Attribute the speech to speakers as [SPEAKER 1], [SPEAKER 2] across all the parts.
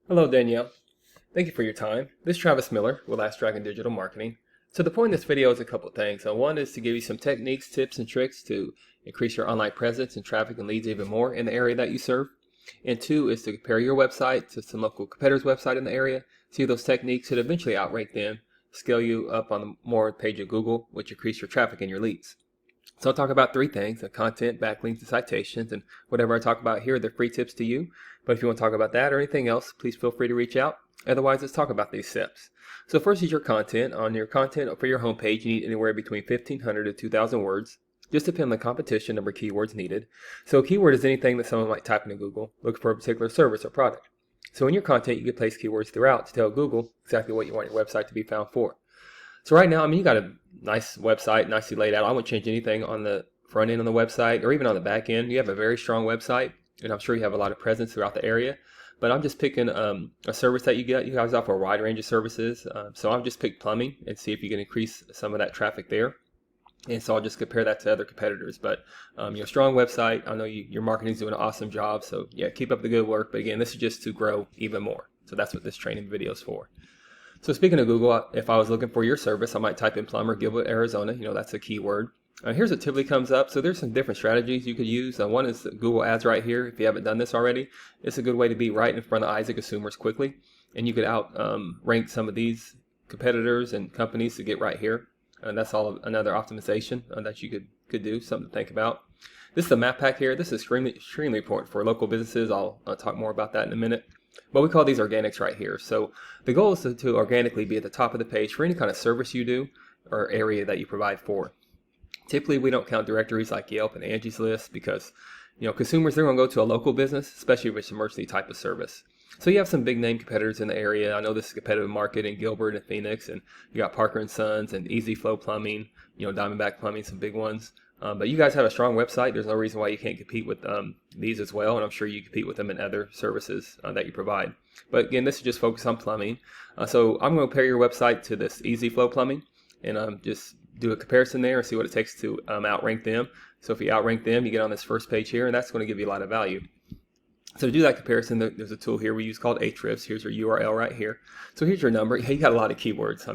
[SPEAKER 1] Hello, Danielle. Thank you for your time. This is Travis Miller with Last Dragon Digital Marketing. So the point of this video is a couple of things. One is to give you some techniques, tips, and tricks to increase your online presence and traffic and leads even more in the area that you serve. And two is to compare your website to some local competitors' website in the area, see if those techniques should eventually outrank them, scale you up on the more page of Google, which increase your traffic and your leads. So I'll talk about three things: the content, backlinks, and citations. And whatever I talk about here, they're free tips to you. But if you want to talk about that or anything else, please feel free to reach out. Otherwise, let's talk about these steps. So first is your content. On your content for your homepage, you need anywhere between 1,500 to 2,000 words. Just depend on the competition, number of keywords needed. So a keyword is anything that someone might type into Google, look for a particular service or product. So in your content, you can place keywords throughout to tell Google exactly what you want your website to be found for. So right now, you got a nice website, nicely laid out. I won't change anything on the front end on the website or even on the back end. You have a very strong website, and I'm sure you have a lot of presence throughout the area. But I'm just picking a service that you get. You guys offer a wide range of services. So I've just picked plumbing and see if you can increase some of that traffic there. And so I'll just compare that to other competitors. But your strong website, I know your marketing's doing an awesome job. So yeah, keep up the good work. But again, this is just to grow even more. So that's what this training video is for. So speaking of Google, if I was looking for your service, I might type in plumber, Gilbert, Arizona. That's a keyword. Here's what typically comes up. So there's some different strategies you could use. One is Google Ads right here. If you haven't done this already, it's a good way to be right in front of eyes of consumers quickly. And you could rank some of these competitors and companies to get right here. And that's all another optimization that you could do, something to think about. This is the map pack here. This is extremely important for local businesses. I'll talk more about that in a minute. But we call these organics right here. So the goal is to organically be at the top of the page for any kind of service you do or area that you provide for. Typically, we don't count directories like Yelp and Angie's List because, consumers, they're going to go to a local business, especially if it's an emergency type of service. So you have some big name competitors in the area. I know this is a competitive market in Gilbert and Phoenix, and you got Parker & Sons and Easy Flow Plumbing, Diamondback Plumbing, some big ones. But you guys have a strong website. There's no reason why you can't compete with these as well, and I'm sure you compete with them in other services that you provide. But again, this is just focused on plumbing. So I'm going to compare your website to this Easy Flow Plumbing, and just do a comparison there and see what it takes to outrank them. So if you outrank them, you get on this first page here, and that's going to give you a lot of value. So to do that comparison, there's a tool here we use called Ahrefs. Here's your URL right here. So here's your number. Hey, you got a lot of keywords.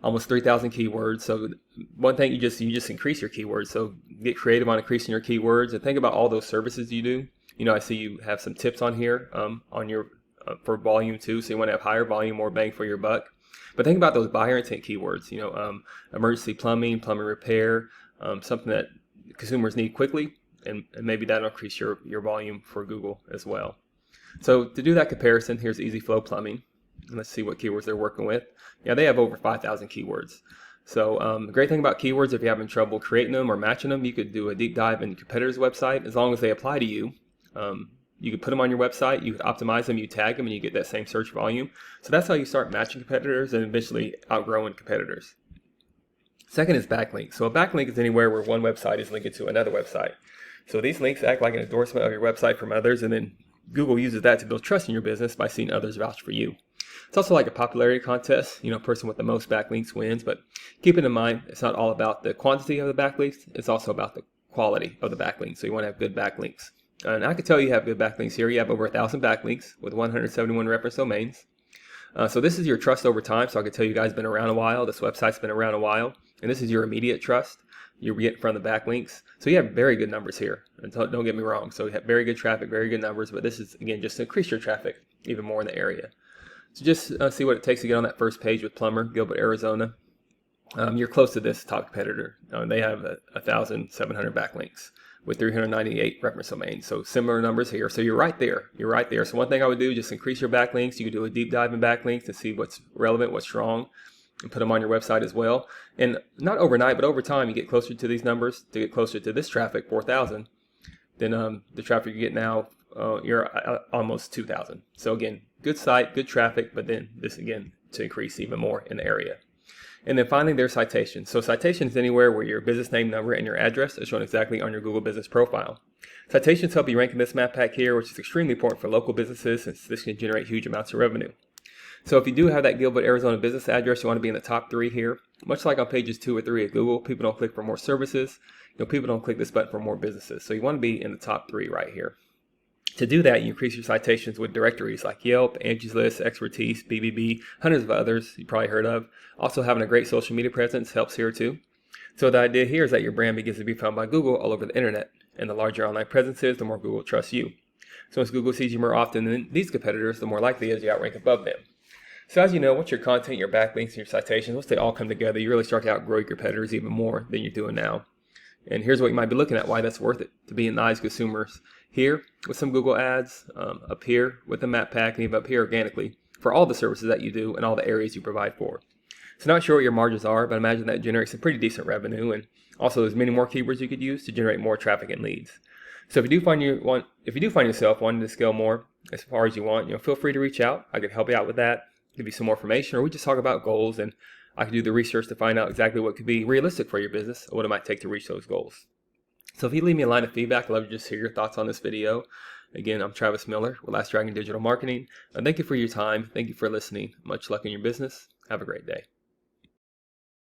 [SPEAKER 1] Almost 3,000 keywords. So one thing, you just increase your keywords. So get creative on increasing your keywords and think about all those services you do. I see you have some tips on here on your for volume too. So you want to have higher volume, more bang for your buck. But think about those buyer intent keywords. Emergency plumbing, plumbing repair, something that consumers need quickly. And maybe that'll increase your volume for Google as well. So to do that comparison, here's Easy Flow Plumbing. Let's see what keywords they're working with. Yeah, they have over 5,000 keywords. So the great thing about keywords, if you're having trouble creating them or matching them, you could do a deep dive in your competitor's website. As long as they apply to you, you could put them on your website, you could optimize them, you tag them, and you get that same search volume. So that's how you start matching competitors and eventually outgrowing competitors. Second is backlinks. So a backlink is anywhere where one website is linked to another website. So these links act like an endorsement of your website from others, and then Google uses that to build trust in your business by seeing others vouch for you. It's also like a popularity contest. Person with the most backlinks wins, but keep it in mind, it's not all about the quantity of the backlinks, it's also about the quality of the backlinks. So you want to have good backlinks. And I can tell you have good backlinks here. You have over 1,000 backlinks with 171 reference domains. So this is your trust over time. So I can tell you guys been around a while. This website's been around a while. And this is your immediate trust you're getting from the backlinks. So you have very good numbers here. And don't get me wrong. So you have very good traffic, very good numbers. But this is, again, just to increase your traffic even more in the area. So just see what it takes to get on that first page with Plumber, Gilbert, Arizona. You're close to this top competitor. They have 1,700 backlinks with 398 reference domains. So similar numbers here. So you're right there. You're right there. So one thing I would do, just increase your backlinks. You can do a deep dive in backlinks to see what's relevant, what's strong, and put them on your website as well. And not overnight, but over time, you get closer to these numbers, to get closer to this traffic, 4,000. Then the traffic you get now, you're almost 2,000. So again, good site, good traffic, but then this again to increase even more in the area. And then finally, there's citations. So citations is anywhere where your business name, number, and your address is shown exactly on your Google business profile. Citations help you rank in this map pack here, which is extremely important for local businesses since this can generate huge amounts of revenue. So if you do have that Gilbert, Arizona business address, you want to be in the top 3 here. Much like on pages 2 or 3 of Google, people don't click for more services. People don't click this button for more businesses. So you want to be in the top 3 right here. To do that, you increase your citations with directories like Yelp, Angie's List, Expertise, BBB, hundreds of others you probably heard of. Also, having a great social media presence helps here too. So the idea here is that your brand begins to be found by Google all over the internet. And the larger your online presence is, the more Google trusts you. So as Google sees you more often than these competitors, the more likely it is you outrank above them. So as you know, once your content, your backlinks, and your citations, once they all come together, you really start to outgrow your competitors even more than you're doing now. And here's what you might be looking at, why that's worth it, to be in the eyes of consumers. Here with some Google ads, up here with the map pack, and even up here organically for all the services that you do and all the areas you provide for. So not sure what your margins are, but imagine that generates some pretty decent revenue, and also there's many more keywords you could use to generate more traffic and leads. So if you do find yourself wanting to scale more as far as you want, feel free to reach out. I can help you out with that, give you some more information, or we just talk about goals, and I can do the research to find out exactly what could be realistic for your business or what it might take to reach those goals. So if you leave me a line of feedback, I'd love to just hear your thoughts on this video. Again, I'm Travis Miller with Last Dragon Digital Marketing. Thank you for your time. Thank you for listening. Much luck in your business. Have a great day.